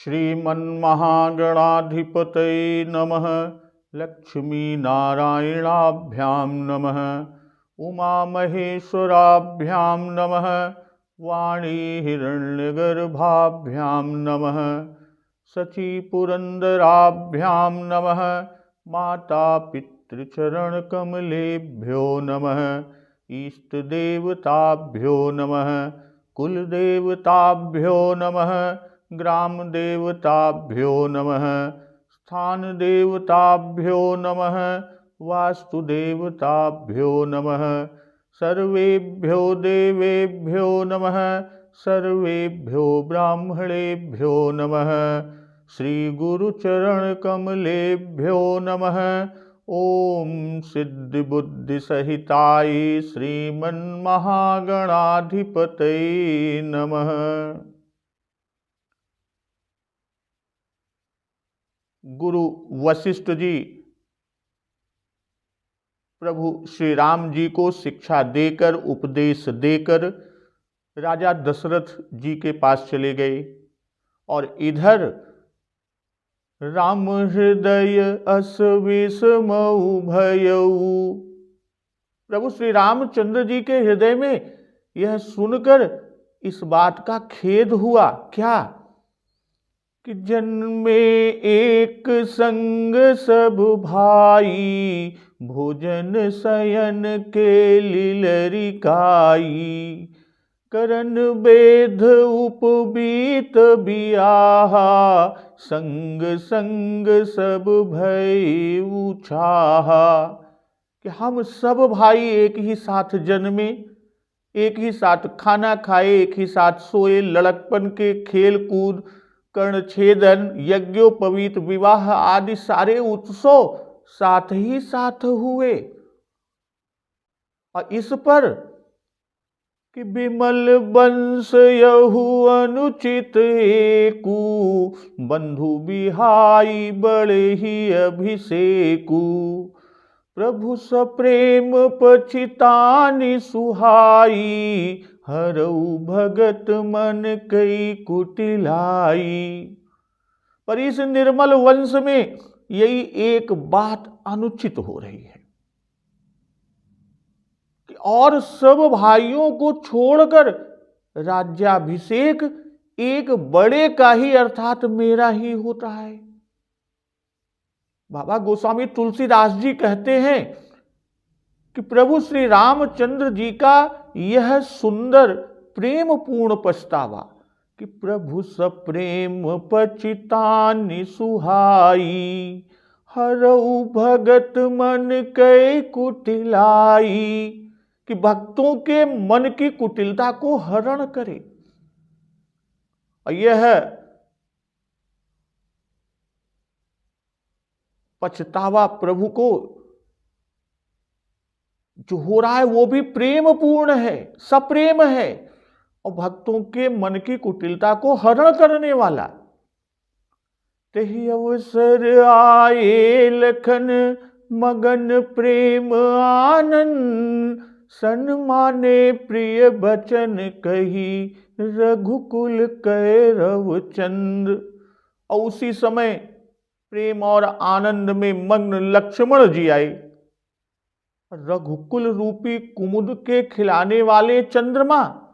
श्रीमन्महागणाधिपतये नमः। लक्ष्मीनारायणाभ्यां नमः। उमामहेश्वराभ्यां नमः। वाणीहिरण्यगर्भाभ्यां नमः। शचीपुरन्दराभ्यां नमः। मातापितृचरणकमलेभ्यो नमः। इष्टदेवताभ्यो नमः। कुलदेवताभ्यो नमः। ग्रामदेवताभ्यो नमः। स्थानदेवताभ्यो नमः। वास्तुदेवताभ्यो नमः। सर्वेभ्यो देवेभ्यो नमः। सर्वेभ्यो ब्राह्मणेभ्यो नमः। श्रीगुरुचरणकमलेभ्यो नमः। ओम सिद्धिबुद्धिसहिताय श्रीमन्महागणाधिपतये नमः। गुरु वशिष्ठ जी प्रभु श्री राम जी को शिक्षा देकर, उपदेश देकर राजा दशरथ जी के पास चले गए। और इधर राम हृदय अस विषमऊ भयऊ, प्रभु श्री रामचंद्र जी के हृदय में यह सुनकर इस बात का खेद हुआ। क्या कि जन्मे एक संग सब भाई, भोजन शयन के लीलरिकाई, करन बेद उपबीत बियाहा, संग संग सब भय उछाहा। कि हम सब भाई एक ही साथ जन्मे, एक ही साथ खाना खाए, एक ही साथ सोए, लड़कपन के खेल कूद, कर्णछेदन, यज्ञोपवीत, विवाह आदि सारे उत्सव साथ ही साथ हुए। और इस पर कि विमल वंश यहु अनुचित एकू, बंधु बिहाई बड़े ही अभिषेकू, प्रभु सप्रेम पछितानि सुहाई, हरऊ भगत मन कई कुटिलाई। पर इस निर्मल वंश में यही एक बात अनुचित हो रही है कि और सब भाइयों को छोड़कर राज्याभिषेक एक बड़े का ही अर्थात मेरा ही होता है। बाबा गोस्वामी तुलसीदास जी कहते हैं कि प्रभु श्री रामचंद्र जी का यह सुंदर प्रेम पूर्ण पछतावा कि प्रभु सप्रेम पछितानि सुहाई, हरऊ भगत मन कै कुटिलाई। कि भक्तों के मन की कुटिलता को हरण करे। और यह पछतावा प्रभु को जो हो रहा है वो भी प्रेम पूर्ण है, सप्रेम है और भक्तों के मन की कुटिलता को हरण करने वाला। तेहि अवसर आए लखन मगन प्रेम आनंद, सन्माने प्रिय बचन कही रघुकुल कैरव चंद। और उसी समय प्रेम और आनंद में मग्न लक्ष्मण जी आए। रघुकुल रूपी कुमुद के खिलाने वाले चंद्रमा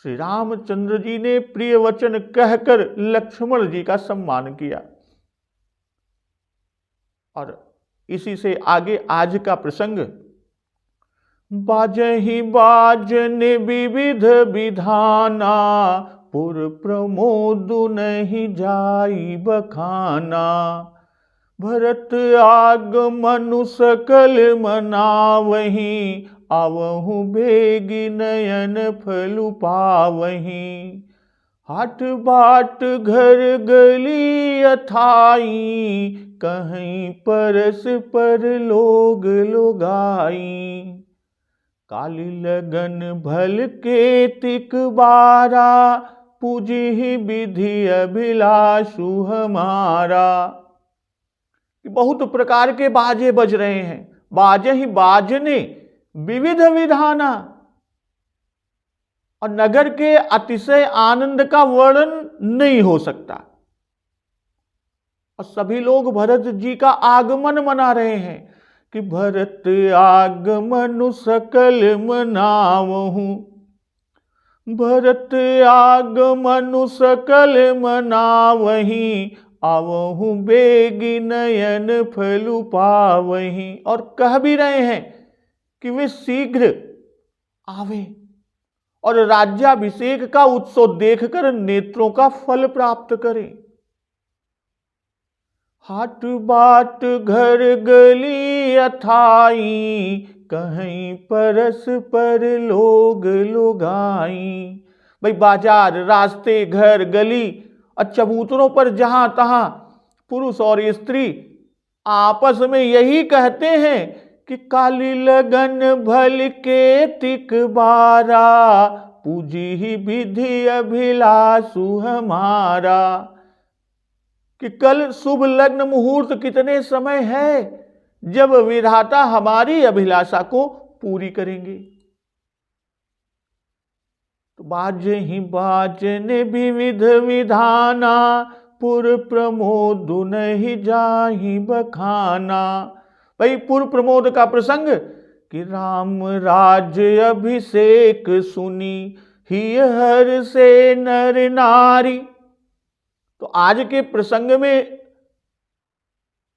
श्री रामचंद्र जी ने प्रिय वचन कहकर लक्ष्मण जी का सम्मान किया। और इसी से आगे आज का प्रसंग, बाजहि बाजन विविध विधाना, पुर प्रमोद नहीं जाई बखाना, भरत आगमनु सकल मनावही, आवहु बेगी नयन फलु पावही, हाट बाट घर गली अथाई, कहीं परस पर लोग लोगाई, काली लगन भल के तिक बारा, पूजी विधि अभिलाषु हमारा। बहुत प्रकार के बाजे बज रहे हैं। बाजे ही बाजने विविध विधाना, और नगर के अतिशय आनंद का वर्णन नहीं हो सकता। और सभी लोग भरत जी का आगमन मना रहे हैं कि भरत आगमनु सकल मनावहु, भरत आगमनु सकल मनावहि, आवहु बेगी नयन फलु पावहि। और कह भी रहे हैं कि वे शीघ्र आवे और राज्याभिषेक का उत्सव देखकर नेत्रों का फल प्राप्त करें। हाट बाट घर गली अथाई, कहीं परस पर लोग लुगाई। भाई बाजार, रास्ते, घर, गली और चबूतरों पर जहां तहां पुरुष और स्त्री आपस में यही कहते हैं कि काली लगन भल के तिक बारा, पूजी ही विधि अभिलाषु हमारा। कि कल शुभ लग्न मुहूर्त कितने समय है जब विधाता हमारी अभिलाषा को पूरी करेंगे। तो बाजे ही बाजन विविध विधाना, पुर प्रमोद नहीं जाहि बखाना। भाई पूर्व प्रमोद का प्रसंग कि राम राज्य अभिषेक सुनी, ही हर से नर नारी। तो आज के प्रसंग में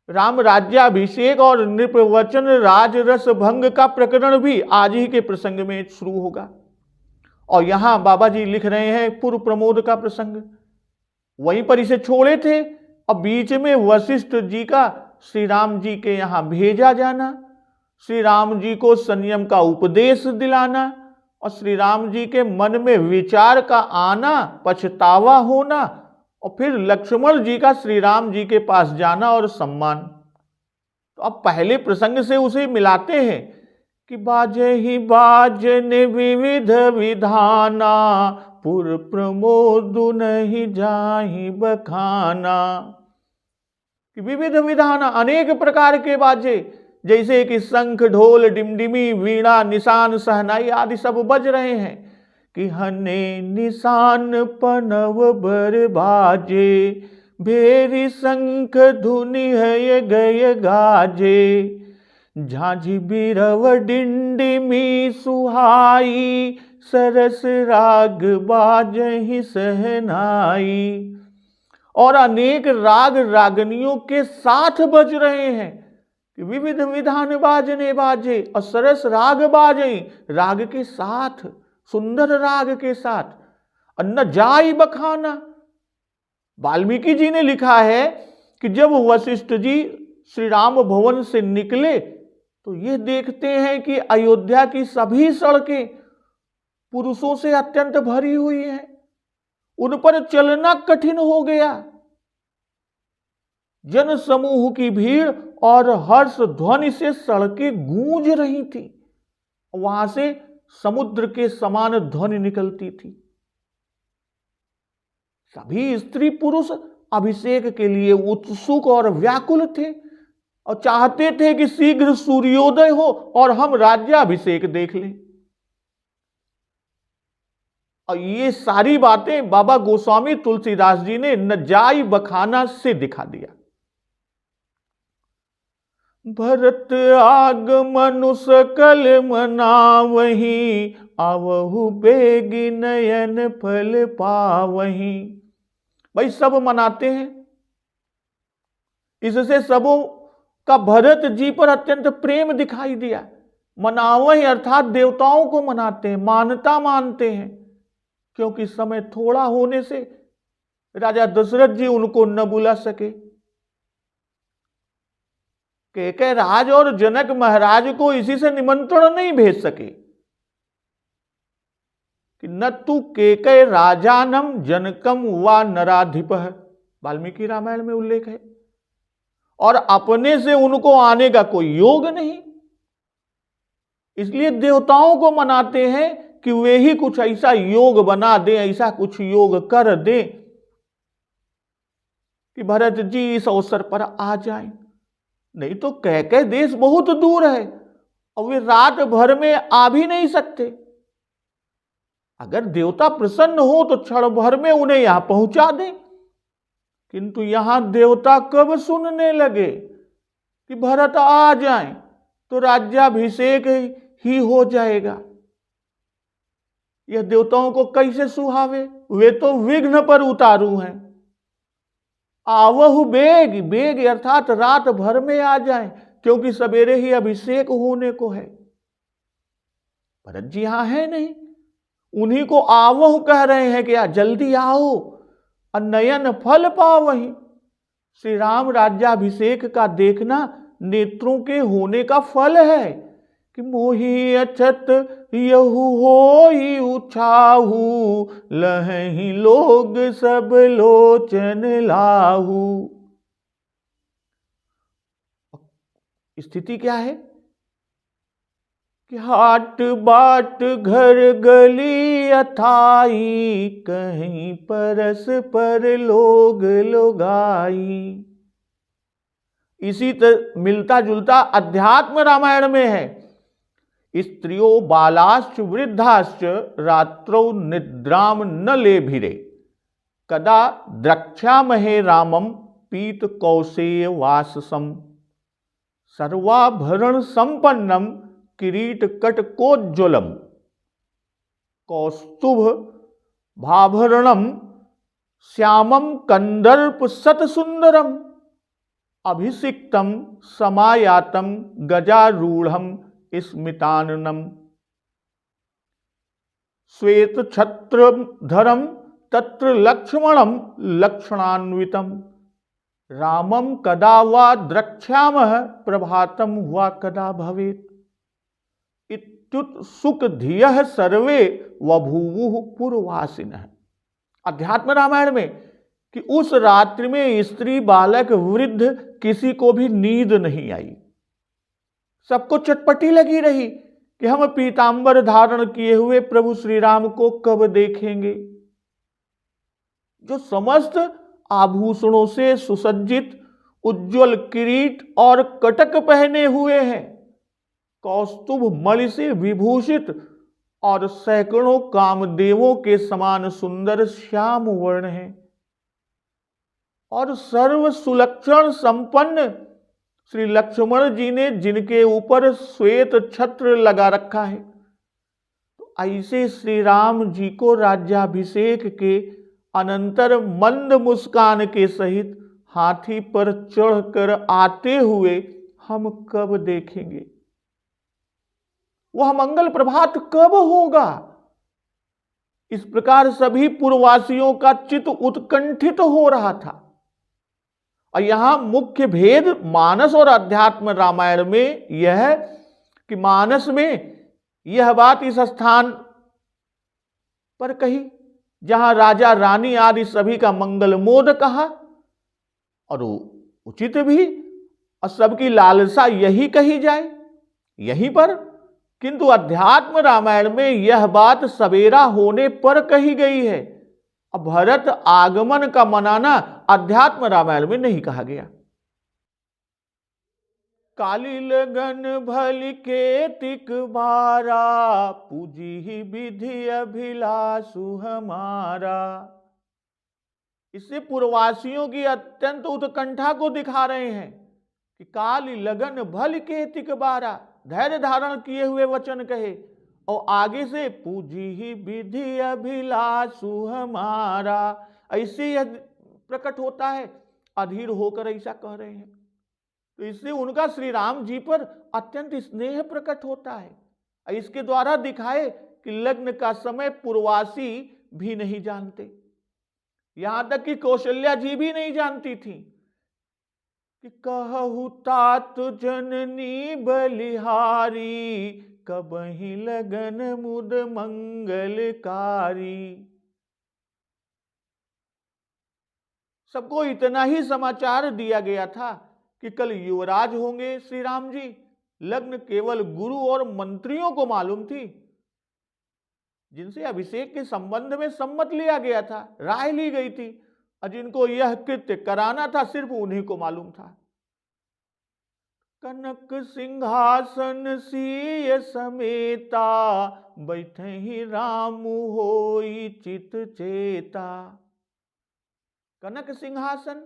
राम राज्याभिषेक और नृपवचन राजरस भंग का प्रकरण भी आज ही के प्रसंग में शुरू होगा। और यहां बाबा जी लिख रहे हैं पूर्व प्रमोद का प्रसंग, वहीं पर इसे छोड़े थे। और बीच में वशिष्ठ जी का श्री राम जी के यहां भेजा जाना, श्री राम जी को संयम का उपदेश दिलाना और श्री राम जी के मन में विचार का आना, पछतावा होना, और फिर लक्ष्मण जी का श्री राम जी के पास जाना और सम्मान। तो अब पहले प्रसंग से उसे मिलाते हैं कि बाजे ही बाजन विविध विधाना, पुर प्रमोद नहीं जाहि बखाना। कि विविध विधाना, अनेक प्रकार के बाजे, जैसे कि शंख, ढोल, डिमडिमी, वीणा, निशान, सहनाई आदि सब बज रहे हैं। कि हने निशान पनव बर बाजे, भेरी शंख धुनि है गय गाजे। झांझी बिरव डिंडिमी सुहाई, सरस राग बाजहि सहनाई। और अनेक राग रागनियों के साथ बज रहे हैं कि विविध विधान बाजने बाजे और सरस राग बाजे, राग के साथ, सुंदर राग के साथ। न जाई बखाना। वाल्मीकि जी ने लिखा है कि जब वशिष्ठ जी श्री राम भवन से निकले तो ये देखते हैं कि अयोध्या की सभी सड़कें पुरुषों से अत्यंत भरी हुई हैं, उन पर चलना कठिन हो गया। जन समूह की भीड़ और हर्ष ध्वनि से सड़कें गूंज रही थी, वहां से समुद्र के समान ध्वनि निकलती थी। सभी स्त्री पुरुष अभिषेक के लिए उत्सुक और व्याकुल थे और चाहते थे कि शीघ्र सूर्योदय हो और हम राज्याभिषेक देख लें। और ये सारी बातें बाबा गोस्वामी तुलसीदास जी ने न जाई बखाना से दिखा दिया। भरत आगमनु सकल मनावहि, आवहु बेगी नयन फल पावहि। भाई सब मनाते हैं, इससे सबों का भरत जी पर अत्यंत प्रेम दिखाई दिया। मनावहि अर्थात देवताओं को मनाते हैं, मानता मानते हैं, क्योंकि समय थोड़ा होने से राजा दशरथ जी उनको न बुला सके। कैकेय राज और जनक महाराज को इसी से निमंत्रण नहीं भेज सके कि न तू कैकेय राजानम जनकम वा नराधिपः, वाल्मीकि रामायण में उल्लेख है। और अपने से उनको आने का कोई योग नहीं, इसलिए देवताओं को मनाते हैं कि वे ही कुछ ऐसा योग बना दें, ऐसा कुछ योग कर दें कि भरत जी इस अवसर पर आ जाएं। नहीं तो कैकेय देश बहुत दूर है और वे रात भर में आ भी नहीं सकते। अगर देवता प्रसन्न हो तो क्षण भर में उन्हें यहां पहुंचा दें, किंतु यहां देवता कब सुनने लगे कि भरत आ जाएं तो राज्याभिषेक ही हो जाएगा। यह देवताओं को कैसे सुहावे, वे तो विघ्न पर उतारू हैं। आवहु बेग, बेग अर्थात रात भर में आ जाएं, क्योंकि सवेरे ही अभिषेक होने को है। भरत जी यहां है नहीं, उन्हीं को आवहु कह रहे हैं कि जल्दी आओ और नयन फल पावहि। श्री राम राज्याभिषेक का देखना नेत्रों के होने का फल है कि मोहि अछत यहु होई उछाहू, लहहि लोग सब लोचन लाहू। स्थिति क्या है कि हाट बाट घर गली अथाई, कहीं परस पर लोग लोगाई। इसी तरह मिलता जुलता अध्यात्म रामायण में है। स्त्रियो बालाश्च वृद्धाश्च रात्रौ निद्राम न लेभिरे, कदा द्रक्ष्यामहे रामम पीत कौशेय वाससम। सर्वाभरण संपन्नम किरीट कटकोज्ज्वलम, कौस्तुभ भाभरणम श्यामम कंदर्प सतसुंदरम। अभिषिक्तम समायातम गजारूढ़म स्मिताननम। श्वेत छत्र धरम तत्र लक्ष्मणम लक्षणान्वितम। रामम कदा वा द्रक्ष्यामः प्रभातम वा कदा भवेत्। इत्युत्सुक धियः सर्वे वभूवुः पुरवासिनः। अध्यात्म रामायण में कि उस रात्रि में स्त्री बालक वृद्ध किसी को भी नींद नहीं आई। सबको चटपटी लगी रही कि हम पीतांबर धारण किए हुए प्रभु श्री राम को कब देखेंगे, जो समस्त आभूषणों से सुसज्जित, उज्जवल किरीट और कटक पहने हुए हैं, कौस्तुभ मणि से विभूषित और सैकड़ों कामदेवों के समान सुंदर श्याम वर्ण है, और सर्व सुलक्षण संपन्न श्री लक्ष्मण जी ने जिनके ऊपर श्वेत छत्र लगा रखा है, तो ऐसे श्री राम जी को राज्याभिषेक के अनंतर मंद मुस्कान के सहित हाथी पर चढ़कर आते हुए हम कब देखेंगे? वह मंगल प्रभात कब होगा? इस प्रकार सभी पूर्ववासियों का चित्त उत्कंठित हो रहा था। और यहां मुख्य भेद मानस और अध्यात्म रामायण में यह है कि मानस में यह बात इस स्थान पर कही जहां राजा रानी आदि सभी का मंगल मोद कहा, और उचित भी, और सबकी लालसा यही कही जाए यहीं पर। किंतु अध्यात्म रामायण में यह बात सवेरा होने पर कही गई है। अब भरत आगमन का मनाना अध्यात्म रामायण में नहीं कहा गया। काली लगन भली के तिक बारा, पूजी ही विधि अभिलाषु हमारा। इससे पूर्ववासियों की अत्यंत उत्कंठा को दिखा रहे हैं कि काली लगन भल के तिक बारा, धैर्य धारण किए हुए वचन कहे, और आगे से पूजी ही विधि अभिलाषु हमारा। ऐसे यह प्रकट होता है, अधीर होकर ऐसा कह रहे हैं, तो इससे उनका श्री राम जी पर अत्यंत स्नेह प्रकट होता है। इसके द्वारा दिखाए कि लग्न का समय पूर्ववासी भी नहीं जानते, यहां तक कि कौशल्या जी भी नहीं जानती थी कि कहु तात जननी बलिहारी, कबहि लगन मुद मंगलकारी। सबको इतना ही समाचार दिया गया था कि कल युवराज होंगे श्री राम जी। लग्न केवल गुरु और मंत्रियों को मालूम थी, जिनसे अभिषेक के संबंध में सम्मत लिया गया था, राय ली गई थी, और जिनको यह कृत्य कराना था सिर्फ उन्हीं को मालूम था। कनक सिंहासन सिय समेता, बैठहि राम होई चित चेता। कनक सिंहासन,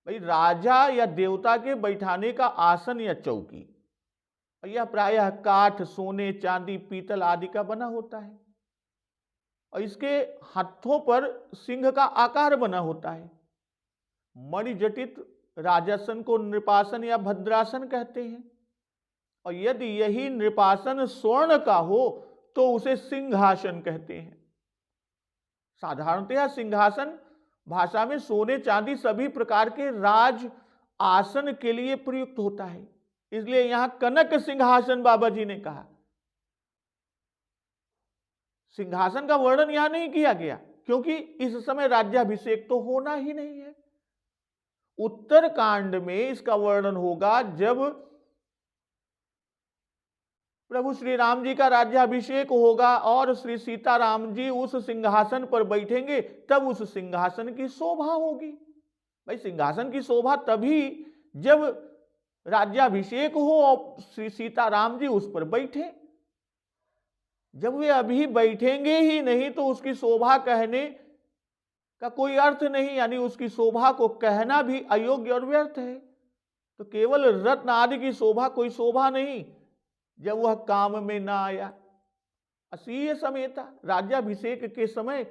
भाई राजा या देवता के बैठाने का आसन या चौकी, यह प्रायः काठ, सोने, चांदी, पीतल आदि का बना होता है और इसके हाथों पर सिंह का आकार बना होता है। मणिजटित राजासन को नृपासन या भद्रासन कहते हैं और यदि यही नृपासन स्वर्ण का हो तो उसे सिंहासन कहते हैं। साधारणतः सिंहासन भाषा में सोने, चांदी सभी प्रकार के राज आसन के लिए प्रयुक्त होता है, इसलिए यहां कनक सिंहासन बाबा जी ने कहा। सिंहासन का वर्णन यहां नहीं किया गया क्योंकि इस समय राज्याभिषेक तो होना ही नहीं है। उत्तर कांड में इसका वर्णन होगा जब प्रभु श्री राम जी का राज्याभिषेक होगा और श्री सीताराम जी उस सिंहासन पर बैठेंगे, तब उस सिंहासन की शोभा होगी। भाई सिंहासन की शोभा तभी जब राज्याभिषेक हो और श्री सीताराम जी उस पर बैठे। जब वे अभी बैठेंगे ही नहीं तो उसकी शोभा कहने का कोई अर्थ नहीं, यानी उसकी शोभा को कहना भी अयोग्य और व्यर्थ है। तो केवल रत्न आदि की शोभा कोई शोभा नहीं जब वह काम में ना आया। असीय समेता, राज्याभिषेक के समय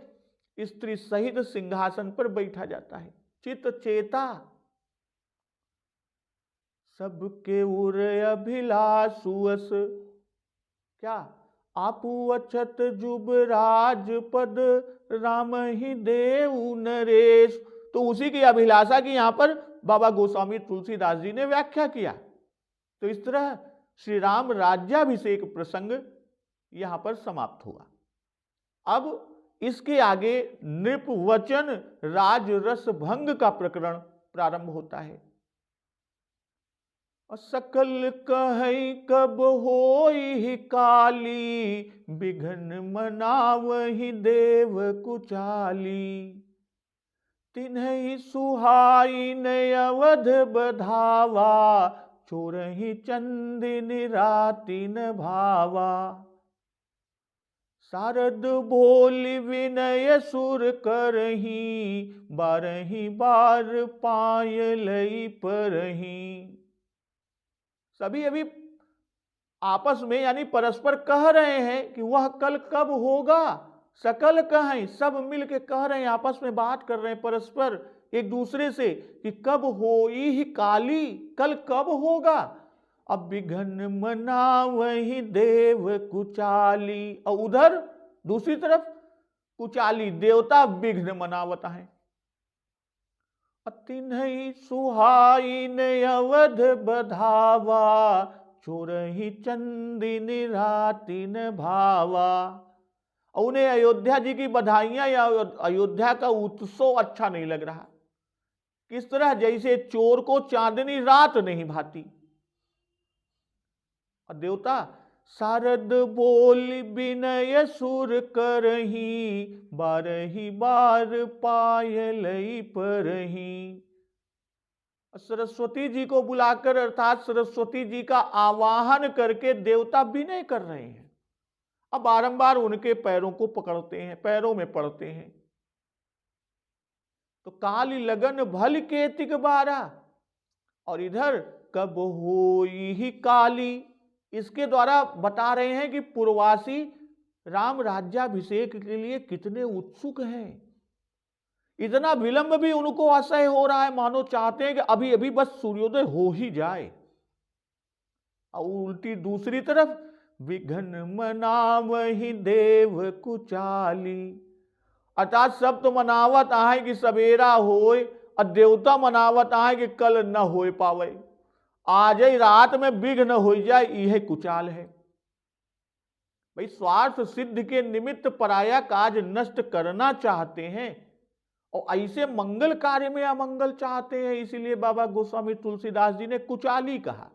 स्त्री सहित सिंहासन पर बैठा जाता है। चित चेता, सबके उर अभिलाषुअस, क्या आपू अछत जुबराज पद, राम ही देव नरेश। तो उसी की अभिलाषा की यहां पर बाबा गोस्वामी तुलसीदास जी ने व्याख्या किया। तो इस तरह श्री राम राज्याभिषेक प्रसंग यहां पर समाप्त हुआ। अब इसके आगे नृपवचन राजरस भंग का प्रकरण प्रारंभ होता है। सकल कहई कब होई काली, बिघन मनावहि देव कुचाली। तिन्हि सुहाई नय अवध बधावा, चोरहि चंदिनी रातिन भावा। शारद बोली विनय सुर करही, बारही बार पायलई परही। सभी अभी आपस में यानी परस्पर कह रहे हैं कि वह कल कब होगा। सकल कहें, सब मिलके कह रहे हैं, आपस में बात कर रहे हैं परस्पर एक दूसरे से कि कब होई ही काली, कल कब होगा। अब विघन मना वही देव कुचाली, और उधर दूसरी तरफ कुचाली देवता विघ्न मनावता है। तिन्हि सुहाई ने अवध बधावा, चोरही चंदिनी रातिन भावा। उन्हें अयोध्या जी की बधाइयां या अयोध्या का उत्सव अच्छा नहीं लग रहा। किस तरह, जैसे चोर को चांदनी रात नहीं भाती। और देवता शारद बोल विनय सुर करही, बारही बार पायलई परही। सरस्वती जी को बुलाकर अर्थात सरस्वती जी का आवाहन करके देवता विनय कर रहे हैं। अब बारंबार उनके पैरों को पकड़ते हैं, पैरों में पड़ते हैं। तो काली लगन भल के तिक बारा, और इधर कब होई ही काली, इसके द्वारा बता रहे हैं कि पूर्ववासी राम राज्याभिषेक के लिए कितने उत्सुक हैं। इतना विलंब भी उनको असह्य हो रहा है, मानो चाहते हैं कि अभी अभी बस सूर्योदय हो ही जाए। और उल्टी दूसरी तरफ विघन मनावहि देव कुचाली, अर्थात सब तो मनावत आहे कि सवेरा होए, और देवता मनावत आहे कि कल न हो पावे, आज ही रात में विघ्न हो जाए, यह कुचाल है। भाई स्वार्थ सिद्ध के निमित्त पराया काज नष्ट करना चाहते हैं और ऐसे मंगल कार्य में अमंगल चाहते हैं, इसीलिए बाबा गोस्वामी तुलसीदास जी ने कुचाली कहा।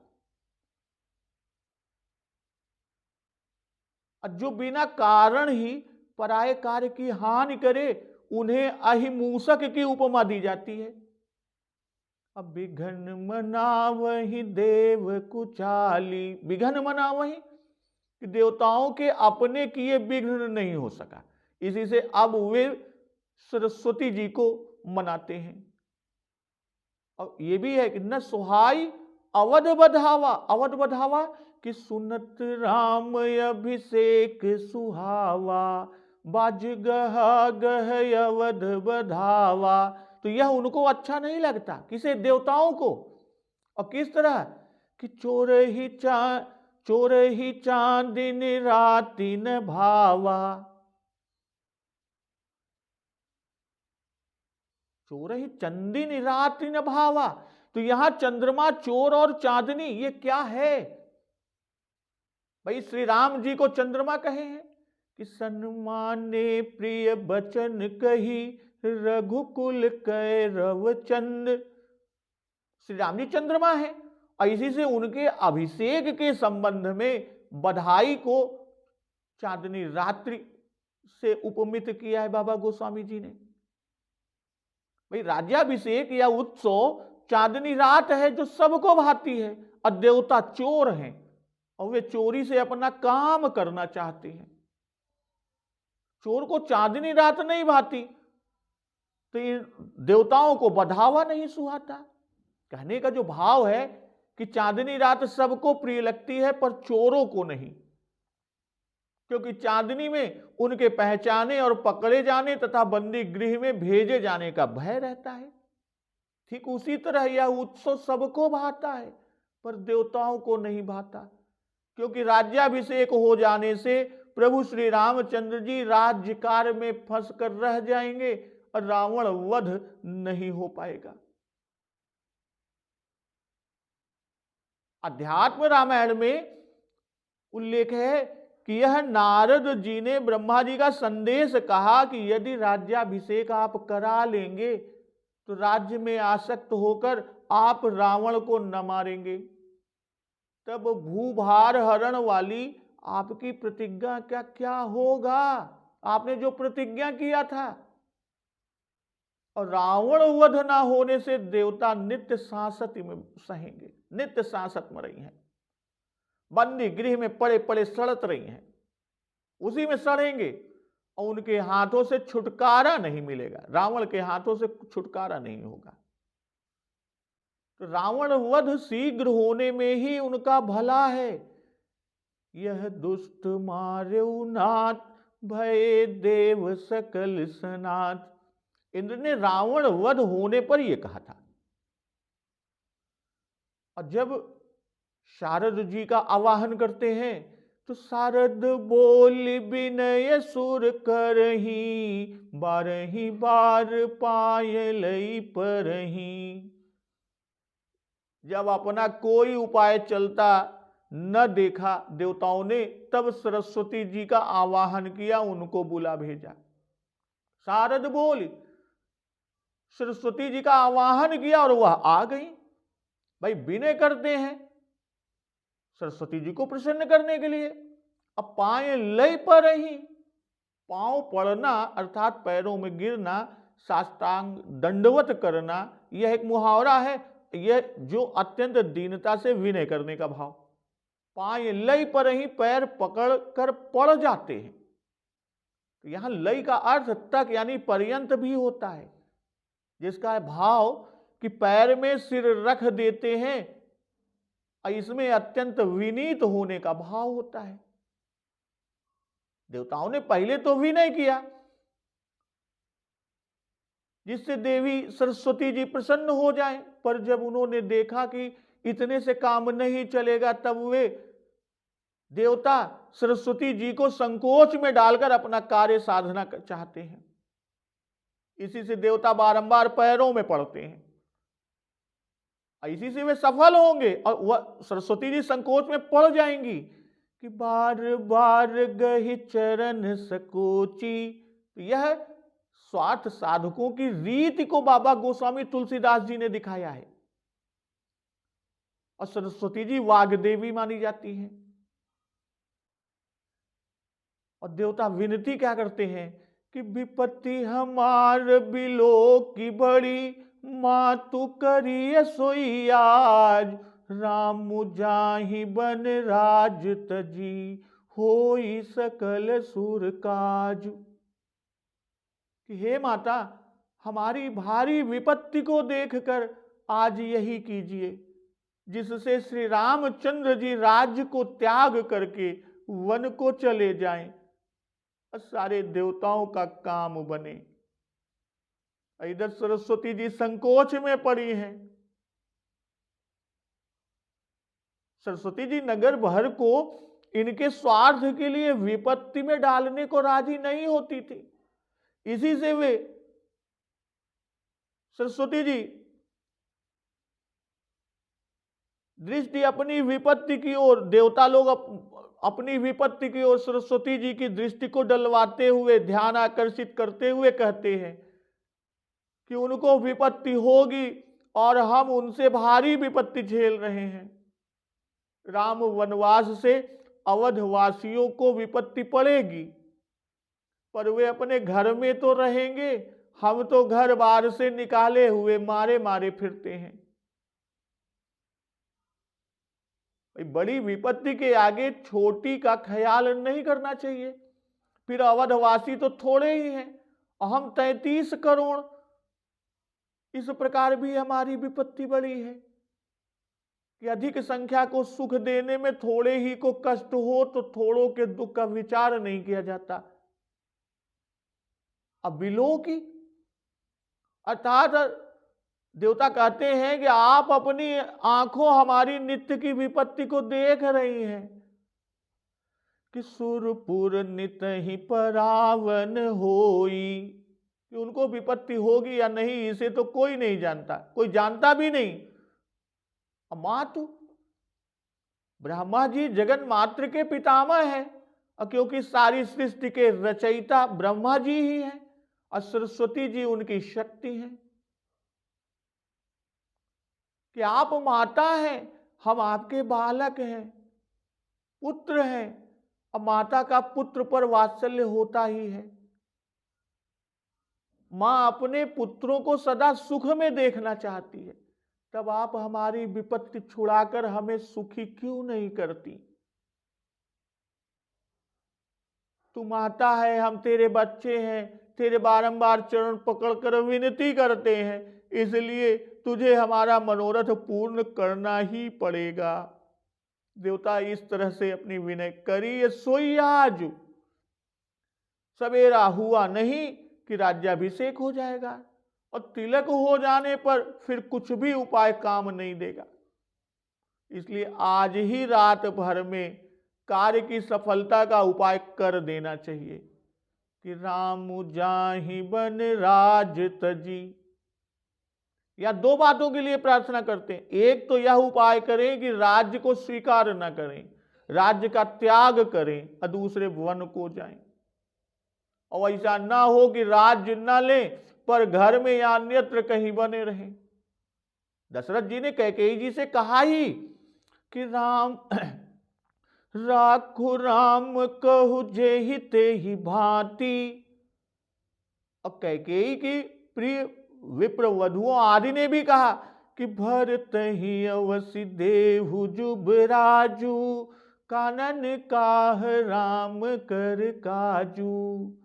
जो बिना कारण ही पराये कार्य की हानि करे, उन्हें अहिमूसक की उपमा दी जाती है। अब विघन मनावहि देव कुचाली, विघन मनावहि कि देवताओं के अपने किए विघ्न नहीं हो सका, इसी से अब वे सरस्वती जी को मनाते हैं। और ये भी है कि न सुहाई अवध बधावा, अवध बधावा कि सुनत राम अभिषेक सुहावा, बाज गहा गह अवध बधावा। तो यह उनको अच्छा नहीं लगता, किसे? देवताओं को। और किस तरह कि चोर ही चांदिन राति न भावा, चोर ही चंदिन रात्रि न भावा। तो यहां चंद्रमा, चोर और चांदनी ये क्या है भाई? श्री राम जी को चंद्रमा कहे हैं कि सन्माने प्रिय बचन कही, रघुकुल कैरव चंद। श्री राम जी चंद्रमा है और इसी से उनके अभिषेक के संबंध में बधाई को चांदनी रात्रि से उपमित किया है बाबा गोस्वामी जी ने। भाई राज्याभिषेक या उत्सव चांदनी रात है जो सबको भाती है, और देवता चोर हैं और वे चोरी से अपना काम करना चाहते हैं। चोर को चांदनी रात नहीं भाती तो इन देवताओं को बधावा नहीं सुहाता। कहने का जो भाव है कि चांदनी रात सबको प्रिय लगती है पर चोरों को नहीं, क्योंकि चांदनी में उनके पहचाने और पकड़े जाने तथा बंदी गृह में भेजे जाने का भय रहता है। ठीक उसी तरह यह उत्सव सबको भाता है पर देवताओं को नहीं भाता, क्योंकि राज्याभिषेक हो जाने से प्रभु श्री रामचंद्र जी राज्य कार्य में फंस कर रह जाएंगे और रावण वध नहीं हो पाएगा। अध्यात्म रामायण में उल्लेख है कि यह नारद जी ने ब्रह्मा जी का संदेश कहा कि यदि राज्याभिषेक आप करा लेंगे तो राज्य में आसक्त होकर आप रावण को न मारेंगे। तब भूभार हरण वाली आपकी प्रतिज्ञा क्या क्या होगा? आपने जो प्रतिज्ञा किया था। और रावण वध ना होने से देवता नित्य सांसत में सहेंगे, नित्य सांसत में रही हैं, बंदी गृह में पड़े पड़े सड़त रही हैं, उसी में सड़ेंगे और उनके हाथों से छुटकारा नहीं मिलेगा, रावण के हाथों से छुटकारा नहीं होगा। तो रावण वध शीघ्र होने में ही उनका भला है। यह दुष्ट मार्यो नाथ, भय देव सकल सनाथ। इंद्र ने रावण वध होने पर यह कहा था। और जब शारद जी का आवाहन करते हैं तो शारद बोल विनय सुर करही, बारही बार पायलई परही। जब अपना कोई उपाय चलता न देखा देवताओं ने, तब सरस्वती जी का आवाहन किया, उनको बुला भेजा। शारद बोल, सरस्वती जी का आवाहन किया और वह आ गई। भाई विनय करते हैं सरस्वती जी को प्रसन्न करने के लिए। अब पाए लय पर ही, पांव पड़ना अर्थात पैरों में गिरना, साष्टांग दंडवत करना, यह एक मुहावरा है, यह जो अत्यंत दीनता से विनय करने का भाव। पाए लय पर ही, पैर पकड़ कर पड़ जाते हैं। तो यहां लय का अर्थ तक यानी पर्यंत भी होता है, जिसका भाव कि पैर में सिर रख देते हैं, और इसमें अत्यंत विनीत होने का भाव होता है। देवताओं ने पहले तो विनय किया जिससे देवी सरस्वती जी प्रसन्न हो जाएं, पर जब उन्होंने देखा कि इतने से काम नहीं चलेगा, तब वे देवता सरस्वती जी को संकोच में डालकर अपना कार्य साधना चाहते हैं। इसी से देवता बारंबार पैरों में पड़ते हैं, इसी से वे सफल होंगे और वह सरस्वती जी संकोच में पड़ जाएंगी कि बार बार गहि चरण सकोची। यह स्वार्थ साधकों की रीति को बाबा गोस्वामी तुलसीदास जी ने दिखाया है। और सरस्वती जी वाग्देवी मानी जाती हैं। और देवता विनती क्या करते हैं कि विपत्ति हमार बिलो की बड़ी, मातु करिय सोई आज, राम जाहि बन राज तजी, होई सकल सुर काज। कि हे माता, हमारी भारी विपत्ति को देखकर आज यही कीजिए जिससे श्री रामचंद्र जी राज्य को त्याग करके वन को चले जाएं और सारे देवताओं का काम बने। इधर सरस्वती जी संकोच में पड़ी हैं। सरस्वती जी नगर भर को इनके स्वार्थ के लिए विपत्ति में डालने को राजी नहीं होती थी। इसी से वे सरस्वती जी दृष्टि अपनी विपत्ति की ओर, देवता लोग अपनी विपत्ति की ओर सरस्वती जी की दृष्टि को डलवाते हुए, ध्यान आकर्षित करते हुए कहते हैं कि उनको विपत्ति होगी और हम उनसे भारी विपत्ति झेल रहे हैं। राम वनवास से अवधवासियों को विपत्ति पड़ेगी, पर वे अपने घर में तो रहेंगे, हम तो घर बार से निकाले हुए मारे मारे फिरते हैं। बड़ी विपत्ति के आगे छोटी का ख्याल नहीं करना चाहिए। फिर अवधवासी तो थोड़े ही हैं, हम 33 करोड़, इस प्रकार भी हमारी विपत्ति बड़ी है कि अधिक संख्या को सुख देने में थोड़े ही को कष्ट हो तो थोड़ों के दुख का विचार नहीं किया जाता। अब बिलो की अर्थात देवता कहते हैं कि आप अपनी आंखों हमारी नित्य की विपत्ति को देख रही हैं कि सुरपुर नित ही परावन होई, कि उनको विपत्ति होगी या नहीं इसे तो कोई नहीं जानता, कोई जानता भी नहीं। मातु ब्रह्मा जी जगन मात्र के पितामह हैं, और क्योंकि सारी सृष्टि के रचयिता ब्रह्मा जी ही हैं और सरस्वती जी उनकी शक्ति हैं, कि आप माता हैं, हम आपके बालक हैं, पुत्र हैं, और माता का पुत्र पर वात्सल्य होता ही है। मां अपने पुत्रों को सदा सुख में देखना चाहती है, तब आप हमारी विपत्ति छुड़ाकर हमें सुखी क्यों नहीं करती? तू माता है, हम तेरे बच्चे हैं, तेरे बारंबार चरण पकड़कर विनती करते हैं, इसलिए तुझे हमारा मनोरथ पूर्ण करना ही पड़ेगा। देवता इस तरह से अपनी विनय करी। सोई आज, सवेरा हुआ नहीं कि राज्याभिषेक हो जाएगा, और तिलक हो जाने पर फिर कुछ भी उपाय काम नहीं देगा। इसलिए आज ही रात भर में कार्य की सफलता का उपाय कर देना चाहिए कि राम जाहि बन राज तजी। या दो बातों के लिए प्रार्थना करते हैं। एक तो यह उपाय करें कि राज्य को स्वीकार न करें, राज्य का त्याग करें, और दूसरे वन को जाएं। और ऐसा ना हो कि राज्य न लें पर घर में या अन्यत्र कहीं बने रहें। दशरथ जी ने कैकेयी जी से कहा ही कि राम राखु राम कहु जेहि तेहि भांति। और कैकेयी की प्रिय विप्र वधुओं आदि ने भी कहा कि भरत ही अवसि देहु जुबराजू, कानन काह राम कर काजू।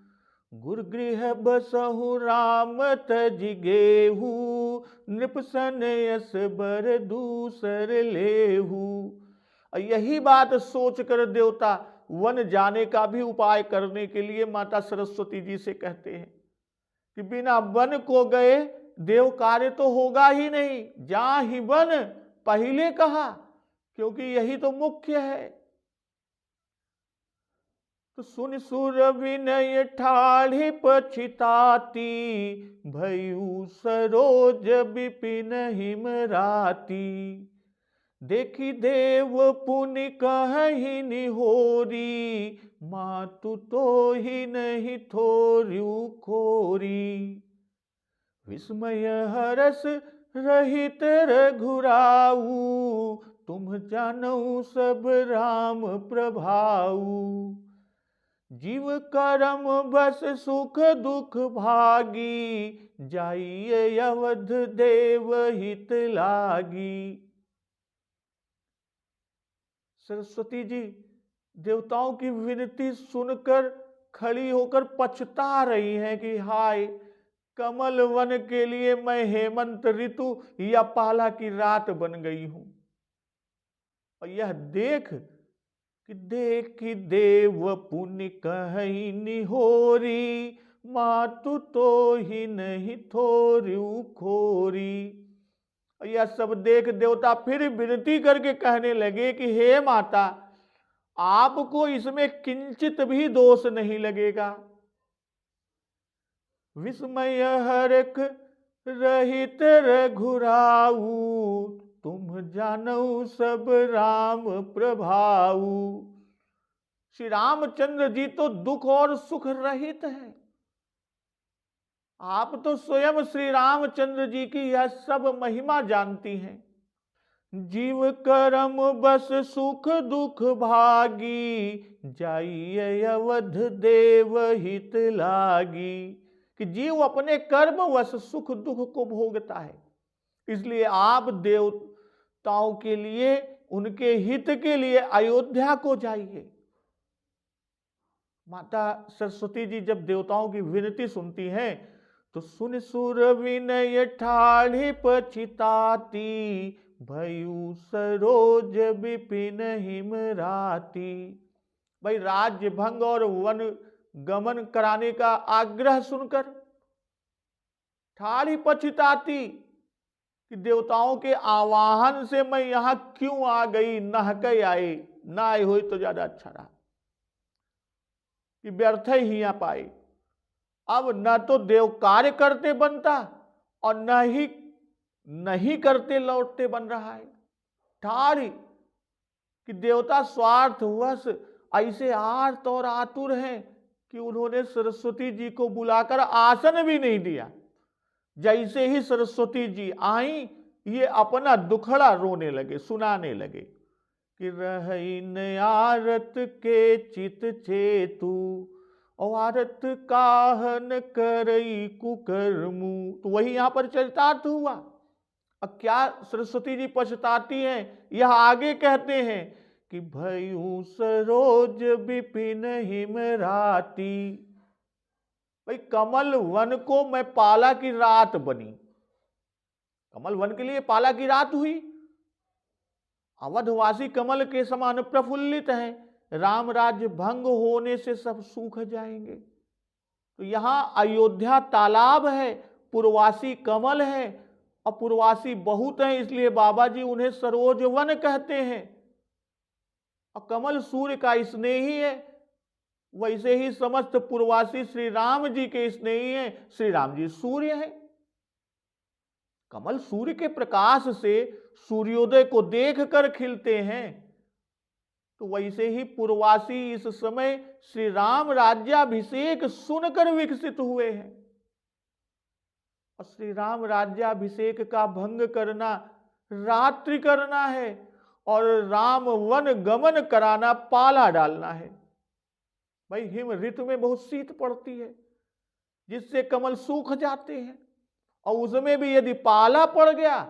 गुरगृह बसहु राम तज गेहू, नृपसन यस बर दूसर लेहू। यही बात सोचकर देवता वन जाने का भी उपाय करने के लिए माता सरस्वती जी से कहते हैं कि बिना वन को गए देव कार्य तो होगा ही नहीं, जा ही वन पहले कहा, क्योंकि यही तो मुख्य है। तो सुन सुर विनय ठाढ़ी पछिताती, भयु सरोज बिपिन हिमराती। देखी देव पुनि कहि निहोरी, मातु तो ही नहीं थोर्यु खोरी। विस्मय हरस रहित रघुराऊ, तुम जानऊ सब राम प्रभाऊ। जीव कर्म बस सुख दुख भागी, जाइए अवध देव हित लागी। सरस्वती जी देवताओं की विनती सुनकर खड़ी होकर पछता रही हैं कि हाय, कमल वन के लिए मैं हेमंत ऋतु या पाला की रात बन गई हूं। और यह देख कि देखी देव पुण्य कहीं निहोरी, मातु तो ही नहीं थोरियू खोरी। और यह सब देख देवता फिर विनती करके कहने लगे कि हे माता, आपको इसमें किंचित भी दोष नहीं लगेगा। विस्मय हरक रहित रघुराऊ, तुम जानो सब राम प्रभाऊ। श्री रामचंद्र जी तो दुख और सुख रहित हैं। आप तो स्वयं श्री रामचंद्र जी की यह सब महिमा जानती हैं। जीव कर्म बस सुख दुख भागी, जाइए अवध देव हित लागी। कि जीव अपने कर्म वश सुख दुख को भोगता है, इसलिए आप देवताओं के लिए, उनके हित के लिए अयोध्या को जाइए। माता सरस्वती जी जब देवताओं की विनती सुनती हैं तो सुन सुर विनय ठाढ़ी पछिताती, भयु सरोज विपिन हिमराती। भाई राज्य भंग और वन गमन कराने का आग्रह सुनकर ठाढ़ी पछिताती कि देवताओं के आवाहन से मैं यहां क्यों आ गई, नहके आए, ना आए हुई तो ज्यादा अच्छा रहा, कि व्यर्थ ही आ पाए। अब न तो देव कार्य करते बनता और नहीं करते लौटते बन रहा है। ठाढ़ी कि देवता स्वार्थवश ऐसे आर्त और आतुर हैं कि उन्होंने सरस्वती जी को बुलाकर आसन भी नहीं दिया। जैसे ही सरस्वती जी आई, ये अपना दुखड़ा रोने लगे, सुनाने लगे कि रहीन आरत के चित चेतु, और आरत काहन करई कुकर्मु। तो वही यहां पर चरितार्थ हुआ। अब क्या सरस्वती जी पछताती हैं, यह आगे कहते हैं कि भयु सरोज विपिन हिमराती। भाई कमल वन को मैं पाला की रात बनी, कमल वन के लिए पाला की रात हुई। अवधवासी कमल के समान प्रफुल्लित हैं, राम राज्य भंग होने से सब सूख जाएंगे। तो यहां अयोध्या तालाब है, पूर्वासी कमल है, और पूर्वासी बहुत हैं, इसलिए बाबा जी उन्हें सरोज वन कहते हैं। और कमल सूर्य का स्नेही है, वैसे ही समस्त पूर्वासी श्री राम जी के स्नेही हैं। श्री राम जी सूर्य हैं। कमल सूर्य के प्रकाश से सूर्योदय को देखकर खिलते हैं, तो वैसे ही पूर्वासी इस समय श्री राम राज्याभिषेक सुनकर विकसित हुए हैं। और श्री राम राज्याभिषेक का भंग करना रात्रि करना है, और राम वन गमन कराना पाला डालना है। भाई हिम ऋतु में बहुत शीत पड़ती है, जिससे कमल सूख जाते हैं, और उसमें भी यदि पाला पड़ गया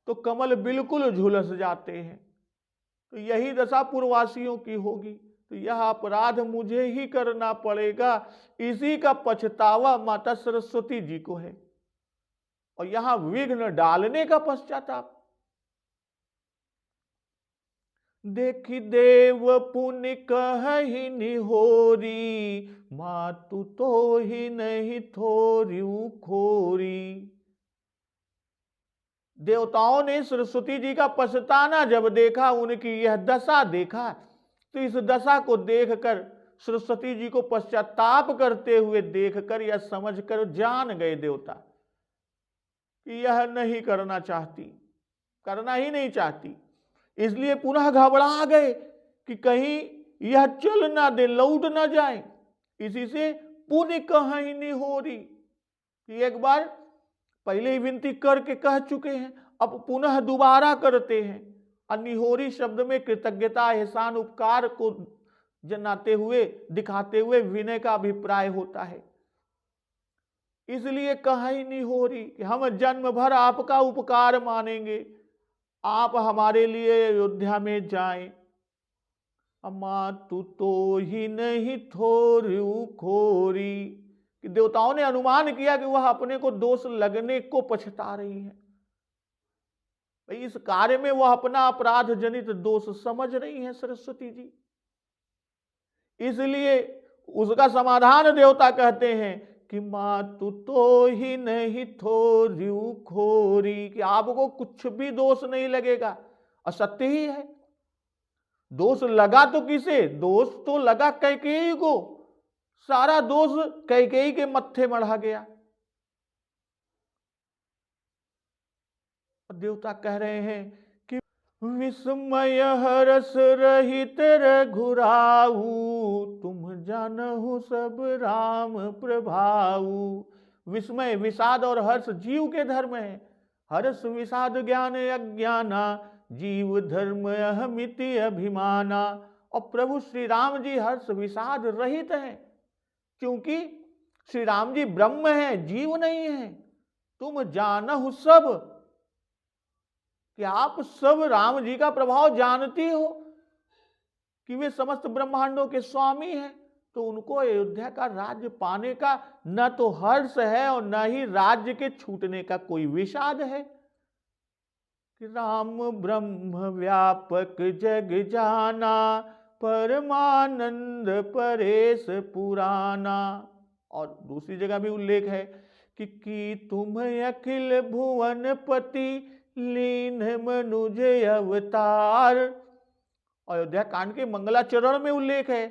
तो कमल बिल्कुल झुलस जाते हैं। तो यही दशा पूर्ववासियों की होगी। तो यह अपराध मुझे ही करना पड़ेगा, इसी का पछतावा माता सरस्वती जी को है। और यहां विघ्न डालने का पश्चाताप। देखी देव पुण्य कहि निहोरी, मातु तो ही नहीं थोरियू खोरी। देवताओं ने सरस्वती जी का पछताना जब देखा, उनकी यह दशा देखा, तो इस दशा को देखकर सरस्वती जी को पश्चाताप करते हुए देखकर यह समझकर जान गए देवता कि यह नहीं करना चाहती, करना ही नहीं चाहती। इसलिए पुनः घबरा गए कि कहीं यह चल ना दे, लौट ना जाए। इसी से पुण्य कहीं नहीं हो रही कि एक बार पहले ही विनती करके कह चुके हैं, अब पुनः दोबारा करते हैं। अनिहोरी शब्द में कृतज्ञता, एहसान, उपकार को जनाते हुए, दिखाते हुए विनय का अभिप्राय होता है। इसलिए कहीं नहीं हो रही कि हम जन्म भर आपका उपकार मानेंगे, आप हमारे लिए अयोध्या में जाएं। अम्मा तू तो ही नहीं थोरू खोरी, कि देवताओं ने अनुमान किया कि वह अपने को दोष लगने को पछता रही है। भाई इस कार्य में वह अपना अपराध जनित दोष समझ रही हैं सरस्वती जी। इसलिए उसका समाधान देवता कहते हैं कि माँ तू तो ही नहीं थोरू खोरी, कि आपको कुछ भी दोष नहीं लगेगा। असत्य ही है। दोष लगा तो किसे? दोष तो लगा कैकेयी को। सारा दोष कैकेयी के मत्थे मढ़ा गया। देवता कह रहे हैं कि विस्मय हरस रहित रघुराऊ, तुम जानहु सब राम प्रभाऊ। विस्मय, विषाद और हर्ष जीव के धर्म है। हर्ष विषाद ज्ञान अज्ञाना, जीव धर्म अहमिति अभिमाना। और प्रभु श्री राम जी हर्ष विषाद रहित हैं, क्योंकि श्री राम जी ब्रह्म हैं, जीव नहीं है। तुम जानहु सब, कि आप सब राम जी का प्रभाव जानती हो कि वे समस्त ब्रह्मांडों के स्वामी हैं। तो उनको अयोध्या का राज्य पाने का न तो हर्ष है और न ही राज्य के छूटने का कोई विषाद है। कि राम ब्रह्म व्यापक जग जाना, परमानंद परेश पुराना। और दूसरी जगह भी उल्लेख है कि तुम अखिल भुवन पति, लीन मनुज अवतार। अयोध्या कांड के मंगलाचरण में उल्लेख है,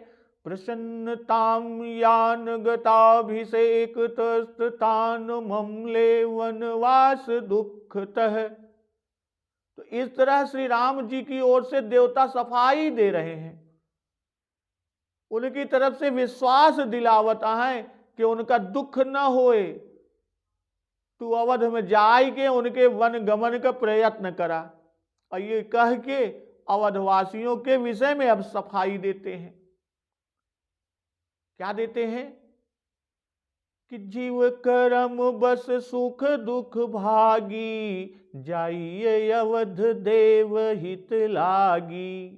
प्रसन्नताम यान गताभिषेक तस्तान ममले वनवास दुखतः। तो इस तरह श्री राम जी की ओर से देवता सफाई दे रहे हैं, उनकी तरफ से विश्वास दिलावता है कि उनका दुख न होए। तू अवध में जाय के उनके वन गमन का प्रयत्न करा। और ये कह के अवधवासियों के विषय में अब सफाई देते हैं। क्या देते हैं? कि जीव कर्म बस सुख दुख भागी, जाइए अवध देव हित लागी।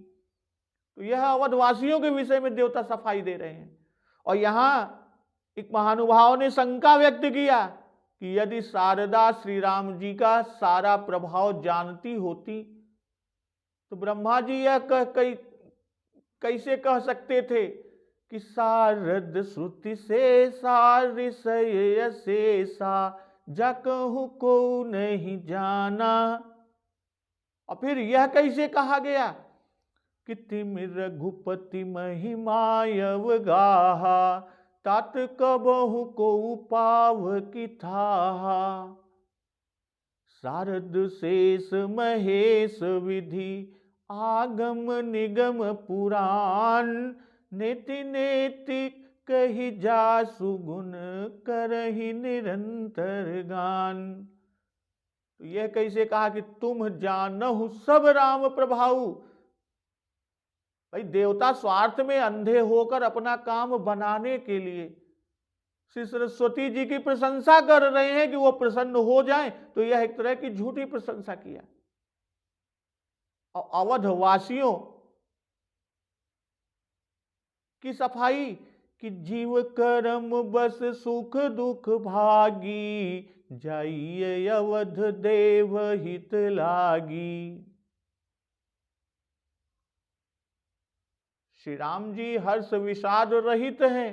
तो यह अवधवासियों के विषय में देवता सफाई दे रहे हैं। और यहां एक महानुभाव ने शंका व्यक्त किया कि यदि शारदा श्री राम जी का सारा प्रभाव जानती होती तो ब्रह्मा जी यह कैसे कह सकते थे कि शारद श्रुति से सारिसय शेषा, जा कहूं को नहीं जाना। और फिर यह कैसे कहा गया कि तिमिर रघुपति महिमायव गाहा, तात कबहु को पाव की थाहा। शारद शेष महेश विधि, आगम निगम पुराण। नेति नेति कही जा सुगुण, करहि निरंतर गान। तो यह कैसे कहा कि तुम जानहु सब राम प्रभाऊ। भाई देवता स्वार्थ में अंधे होकर अपना काम बनाने के लिए श्री सरस्वती जी की प्रशंसा कर रहे हैं कि वो प्रसन्न हो जाएं, तो यह एक तरह की झूठी प्रशंसा किया। और अवधवासियों की सफाई कि जीव कर्म बस सुख दुख भागी, जाइए अवध देव हित लागी। श्री राम जी हर्ष विषाद रहित हैं।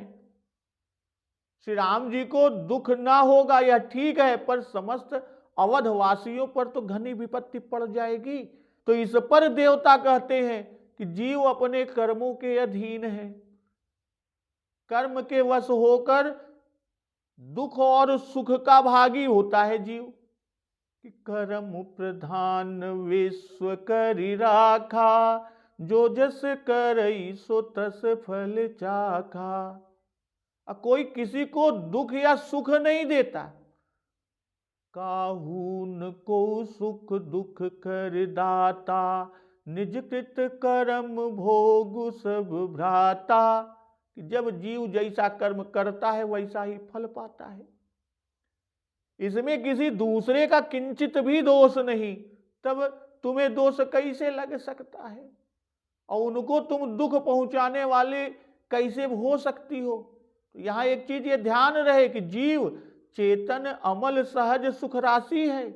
श्री राम जी को दुख ना होगा यह ठीक है, पर समस्त अवधवासियों पर तो घनी विपत्ति पड़ जाएगी। तो इस पर देवता कहते हैं कि जीव अपने कर्मों के अधीन है, कर्म के वश होकर दुख और सुख का भागी होता है जीव। कि कर्म प्रधान विश्व करि राखा, जो जस करई सो तस फल चाखा। कोई किसी को दुख या सुख नहीं देता। काहू न को सुख दुख कर दाता, निज कृत कर्म भोग सब भ्राता, कि जब जीव जैसा कर्म करता है वैसा ही फल पाता है, इसमें किसी दूसरे का किंचित भी दोष नहीं, तब तुम्हें दोष कैसे लग सकता है, और उनको तुम दुख पहुंचाने वाले कैसे हो सकती हो। तो यहां एक चीज ये ध्यान रहे कि जीव चेतन अमल सहज सुख राशि है,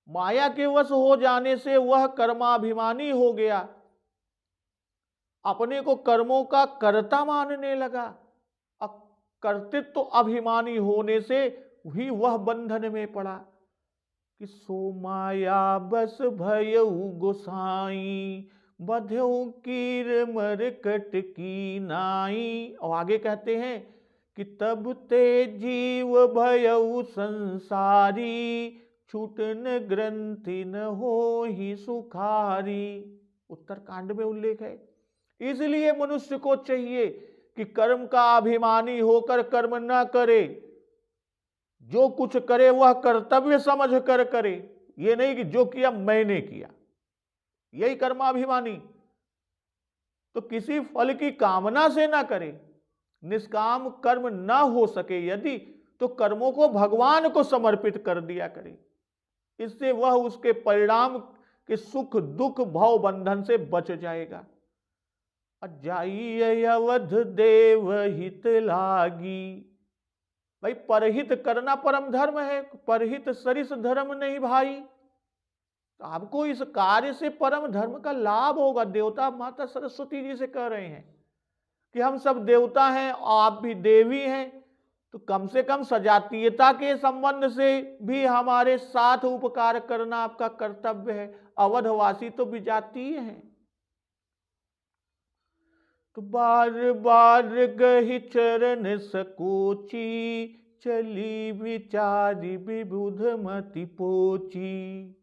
माया के वश हो जाने से वह कर्माभिमानी हो गया, अपने को कर्मों का कर्ता मानने लगा, कर्तृत्व तो अभिमानी होने से ही वह बंधन में पड़ा कि सो माया बस भयउ गोसाई, बध्यौ कीर मरकट की नाई। और आगे कहते हैं कि तब ते जीव भयउ संसारी, छूटन ग्रंथि न हो ही सुखारी। उत्तरकांड में उल्लेख है। इसलिए मनुष्य को चाहिए कि कर्म का अभिमानी होकर कर्म न करे, जो कुछ करे वह कर्तव्य समझ कर करे, ये नहीं कि जो किया मैंने किया, यही कर्माभिमानी। तो किसी फल की कामना से ना करे, निष्काम कर्म ना हो सके यदि, तो कर्मों को भगवान को समर्पित कर दिया करे, इससे वह उसके परिणाम के सुख दुख भव बंधन से बच जाएगा। जाइए अवध देव हित लागी, भाई परहित करना परम धर्म है, परहित सरिस धर्म नहीं भाई। तो आपको इस कार्य से परम धर्म का लाभ होगा। देवता माता सरस्वती जी से कह रहे हैं कि हम सब देवता हैं और आप भी देवी हैं, तो कम से कम सजातीयता के संबंध से भी हमारे साथ उपकार करना आपका कर्तव्य है। अवधवासी तो विजातीय हैं। तो बार बार गहि चरण सकोची, चली विचारी विबुध मति पोची।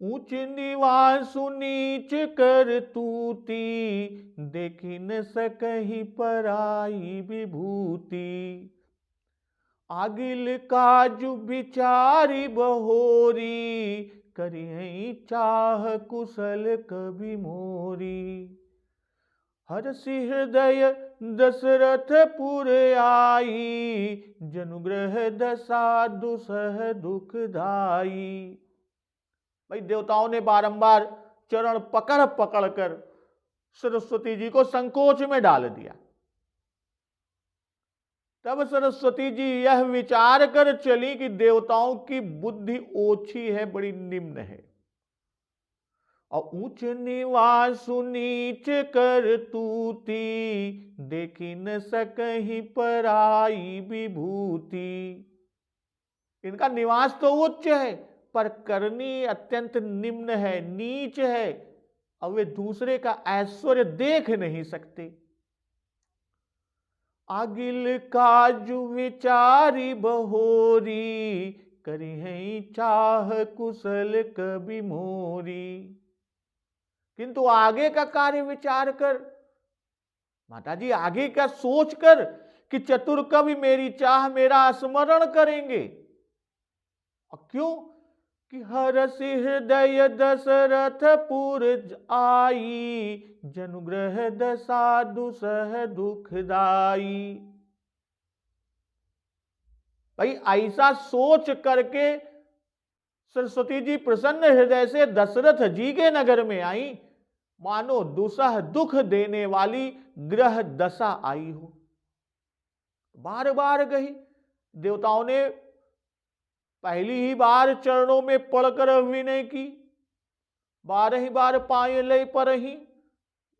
ऊंच निवास नीच कर तूती, देखी न सकहि पराई विभूति। आगिल काजु विचारी बहोरी, करिहि चाह कुशल कवि मोरी। हरषि हृदय दशरथ पुर आई, जनुग्रह दशा दुसह दुखदाई। भाई देवताओं ने बारंबार चरण पकड़ पकड़ कर सरस्वती जी को संकोच में डाल दिया। तब सरस्वती जी यह विचार कर चली कि देवताओं की बुद्धि ओछी है, बड़ी निम्न है, और ऊंच निवास नीच कर तूती, देखी न सकहि पराई विभूति। इनका निवास तो उच्च है, पर करनी अत्यंत निम्न है, नीच है, और वे दूसरे का ऐश्वर्य देख नहीं सकते। आगिल काजु विचारी बहोरी, करिहि चाह कुशल कवि मोरी। किंतु आगे का कार्य विचार कर, माताजी आगे का सोच कर कि चतुर कवि मेरी चाह मेरा स्मरण करेंगे। और क्यों कि हरषि हृदय दशरथ पुर आई, जनुग्रह दशा दुसह दुखदाई। भाई ऐसा सोच करके सरस्वती जी प्रसन्न हृदय से दशरथ जी के नगर में आई, मानो दुसह दुख देने वाली ग्रह दशा आई हो। बार बार गई। देवताओं ने पहली ही बार चरणों में पड़कर विनय की, 12 बार पाए लय पर ही।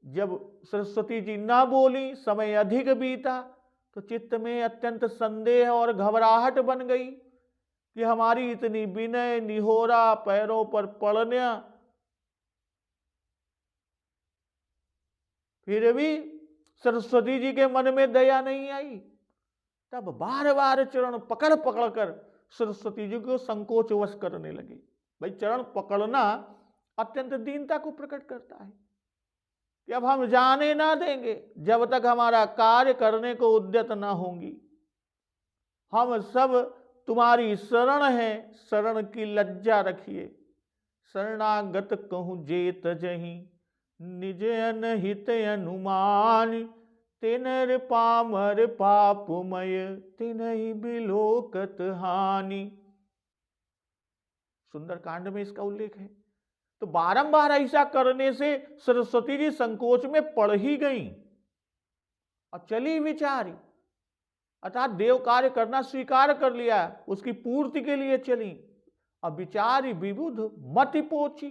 जब सरस्वती जी ना बोली, समय अधिक बीता, तो चित्त में अत्यंत संदेह और घबराहट बन गई कि हमारी इतनी विनय निहोरा पैरों पर पड़ना, फिर भी सरस्वती जी के मन में दया नहीं आई। तब बार बार चरण पकड़ पकड़ कर सरस्वती जी को संकोचवश करने लगे। भाई चरण पकड़ना अत्यंत दीनता को प्रकट करता है कि अब हम जाने ना देंगे जब तक हमारा कार्य करने को उद्यत ना होंगी। हम सब तुम्हारी शरण हैं, शरण की लज्जा रखिए, शरणागत कहूँ जेत जही, निज अनहित अनुमान, तिनर पामर पापमय, तिनहि बिलोकत हानि। सुंदर कांड में इसका उल्लेख है। तो बारंबार ऐसा करने से सरस्वती जी संकोच में पड़ ही गई और चली विचारी, अर्थात देव कार्य करना स्वीकार कर लिया, उसकी पूर्ति के लिए चली। अब विचारी विबुध मति पोची,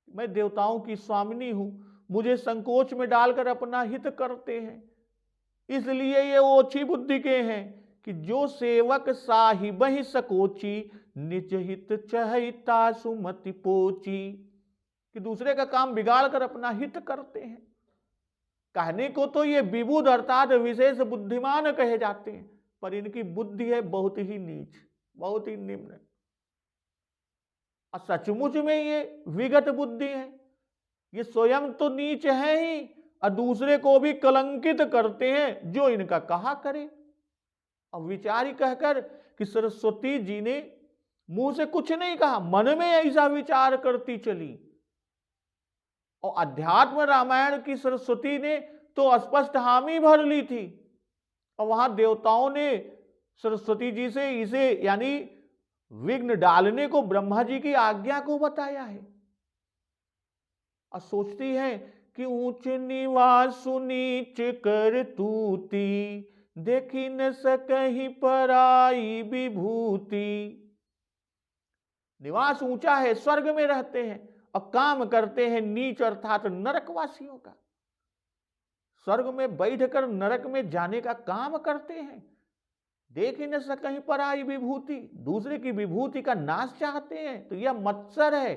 मैं देवताओं की स्वामिनी हूं, मुझे संकोच में डालकर अपना हित करते हैं, इसलिए ये ओछी बुद्धि के हैं कि जो सेवक साहिब ही सकोची, निज हित चहिता सुमति पोची, कि दूसरे का काम बिगाड़ कर अपना हित करते हैं। कहने को तो ये विबुध अर्थात विशेष बुद्धिमान कहे जाते हैं, पर इनकी बुद्धि है बहुत ही नीच, बहुत ही निम्न, और सचमुच में ये विगत बुद्धि है। ये स्वयं तो नीच है ही और दूसरे को भी कलंकित करते हैं, जो इनका कहा करे। अब विचारी कहकर कि सरस्वती जी ने मुंह से कुछ नहीं कहा, मन में ऐसा विचार करती चली। और अध्यात्म रामायण की सरस्वती ने तो स्पष्ट हामी भर ली थी, और वहां देवताओं ने सरस्वती जी से इसे यानी विघ्न डालने को ब्रह्मा जी की आज्ञा को बताया है। और सोचती है कि ऊंच निवास नीच कर तूती, देखी न सकहीं पराई विभूति। निवास ऊंचा है, स्वर्ग में रहते हैं, और काम करते हैं नीच अर्थात नरकवासियों का। स्वर्ग में बैठकर नरक में जाने का काम करते हैं। देख ही न सकहीं पराई विभूति, दूसरे की विभूति का नाश चाहते हैं, तो यह मत्सर है।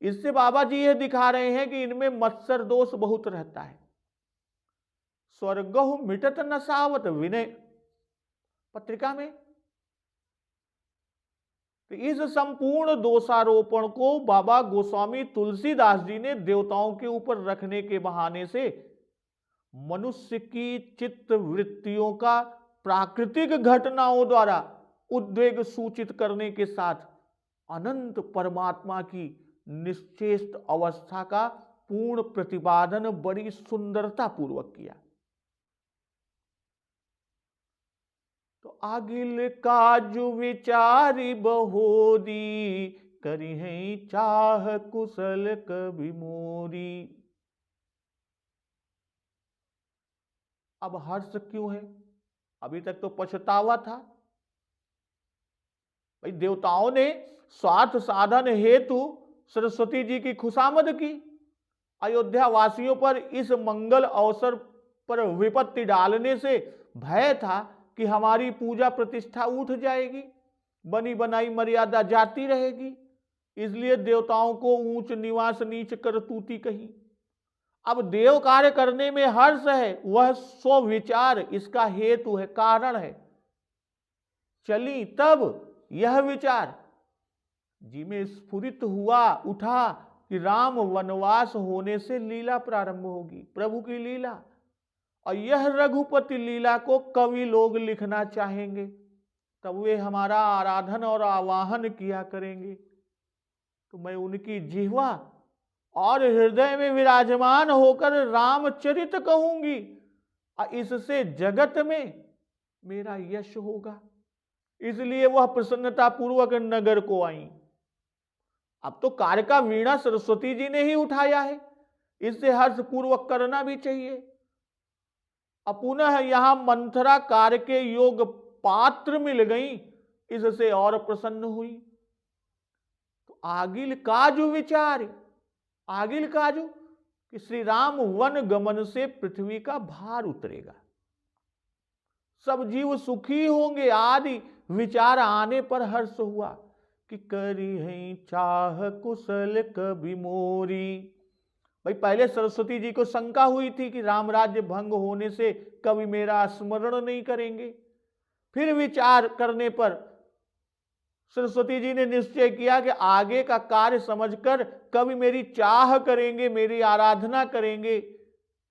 इससे बाबा जी यह दिखा रहे हैं कि इनमें मत्सर दोष बहुत रहता है। स्वर्गहु मिटत न सावत विनय पत्रिका में। तो इस संपूर्ण दोषारोपण को बाबा गोस्वामी तुलसीदास जी ने देवताओं के ऊपर रखने के बहाने से मनुष्य की चित्त वृत्तियों का प्राकृतिक घटनाओं द्वारा उद्वेग सूचित करने के साथ अनंत परमात्मा की निश्चेष्ट अवस्था का पूर्ण प्रतिपादन बड़ी सुंदरता पूर्वक किया। तो आगिल काजु विचारी बहोदी, करी हैं चाह कुशल कभी मोरी। अब हर्ष क्यों है? अभी तक तो पछतावा था। भाई देवताओं ने स्वार्थ साधन हेतु सरस्वती जी की खुशामद की। अयोध्या वासियों पर इस मंगल अवसर पर विपत्ति डालने से भय था कि हमारी पूजा प्रतिष्ठा उठ जाएगी, बनी बनाई मर्यादा जाती रहेगी, इसलिए देवताओं को ऊंच निवास नीच करतूती कही। अब देव कार्य करने में हर्ष है, वह स्वविचार इसका हेतु है, कारण है। चली तब यह विचार जी में स्फुरित हुआ, उठा कि राम वनवास होने से लीला प्रारंभ होगी, प्रभु की लीला, और यह रघुपति लीला को कवि लोग लिखना चाहेंगे, तब वे हमारा आराधन और आवाहन किया करेंगे। तो मैं उनकी जिह्वा और हृदय में विराजमान होकर रामचरित कहूंगी, और इससे जगत में मेरा यश होगा। इसलिए वह प्रसन्नता पूर्वक नगर को आई। अब तो कार्य का वीणा सरस्वती जी ने ही उठाया है, इससे हर्ष पूर्वक करना भी चाहिए। अब पुनः यहां मंथरा कार्य के योग पात्र मिल गई, इससे और प्रसन्न हुई। तो आगिल काजु विचार, आगिल काजु कि श्री राम वन गमन से पृथ्वी का भार उतरेगा, सब जीव सुखी होंगे आदि विचार आने पर हर्ष हुआ कि करी हैं चाह कुशल कभी मोरी। भाई पहले सरस्वती जी को शंका हुई थी कि राम राज्य भंग होने से कभी मेरा स्मरण नहीं करेंगे। फिर विचार करने पर सरस्वती जी ने निश्चय किया कि आगे का कार्य समझकर कभी मेरी चाह करेंगे, मेरी आराधना करेंगे,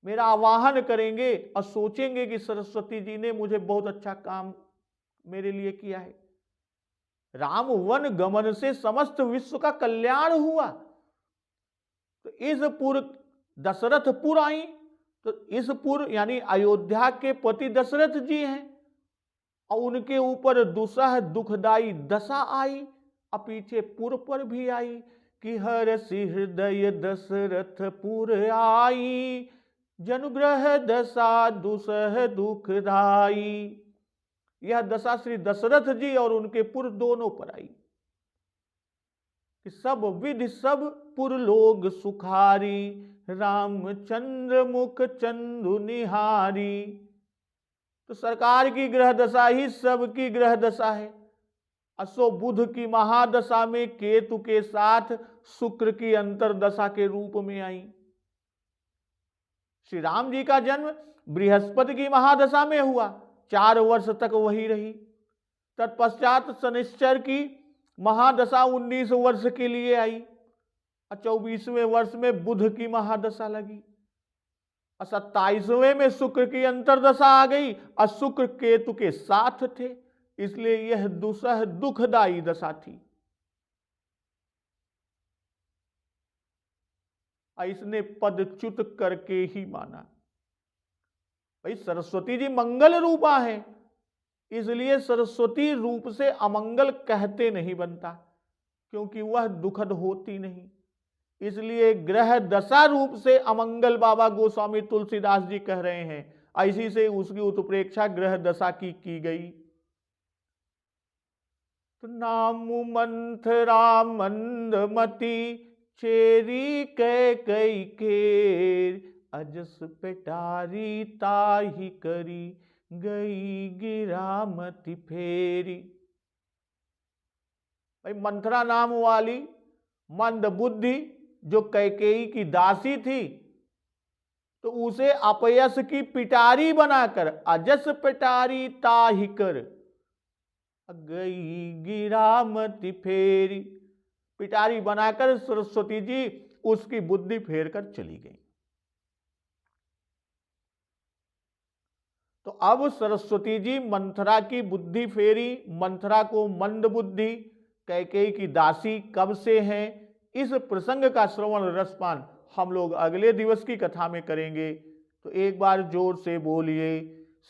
मेरा आवाहन करेंगे, और सोचेंगे कि सरस्वती जी ने मुझे बहुत अच्छा काम मेरे लिए किया है। राम वन गमन से समस्त विश्व का कल्याण हुआ। तो इस पुर दशरथपुर आई, तो इस पुर यानी अयोध्या के पति दशरथ जी हैं, और उनके ऊपर दुसह दुखदाई दशा आई, और पीछे पुर पर भी आई कि हर्षि हृदय दशरथपुर आई, जनुग्रह दशा दुसह दुखदाई। यह दशा श्री दशरथ जी और उनके पुर दोनों पर आई कि सब विधि सब पुर लोग सुखारी, रामचंद्र मुख चंदु निहारी। तो सरकार की ग्रह दशा ही सबकी ग्रह दशा है। असो बुध की महादशा में केतु के साथ शुक्र की अंतरदशा के रूप में आई। श्री राम जी का जन्म बृहस्पति की महादशा में हुआ, 4 वर्ष तक वही रही। तत्पश्चात शनिश्चर की महादशा 19 वर्ष के लिए आई, और 24वें वर्ष में बुध की महादशा लगी, और 27वें में शुक्र की अंतरदशा आ गई, और शुक्र केतु के साथ थे, इसलिए यह दुसह दुखदाई दशा थी। इसने पदच्युत करके ही माना। भाई सरस्वती जी मंगल रूपा है, इसलिए सरस्वती रूप से अमंगल कहते नहीं बनता, क्योंकि वह दुखद होती नहीं। इसलिए ग्रह दशा रूप से अमंगल बाबा गोस्वामी तुलसीदास जी कह रहे हैं, ऐसी से उसकी उत्प्रेक्षा ग्रह दशा की गई। तो नाम मंथरा मंदमती, चेरी कई केर, अजस पेटारी ताही करी, गई गिरामती फेरी। भाई मंथरा नाम वाली मंद बुद्धि जो कैकेयी की दासी थी, तो उसे अपयश की पिटारी बनाकर अजस पिटारी ताही कर, गई गिरामती फेरी, पिटारी बनाकर सरस्वती जी उसकी बुद्धि फेर कर चली गई। तो अब सरस्वती जी मंथरा की बुद्धि फेरी, मंथरा को मंद बुद्धि, कैकेयी की दासी कब से हैं, इस प्रसंग का श्रवण रसपान हम लोग अगले दिवस की कथा में करेंगे। तो एक बार जोर से बोलिए,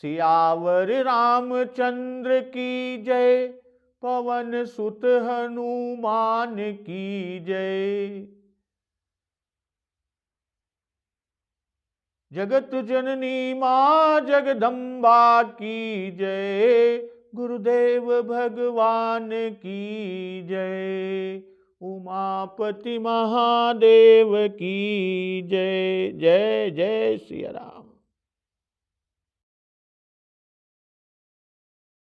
सियावर रामचंद्र की जय, पवन सुत हनुमान की जय। जगत जननी मां जगदम्बा की जय, गुरुदेव भगवान की जय, उमापति महादेव की जय। जय जय सिया राम।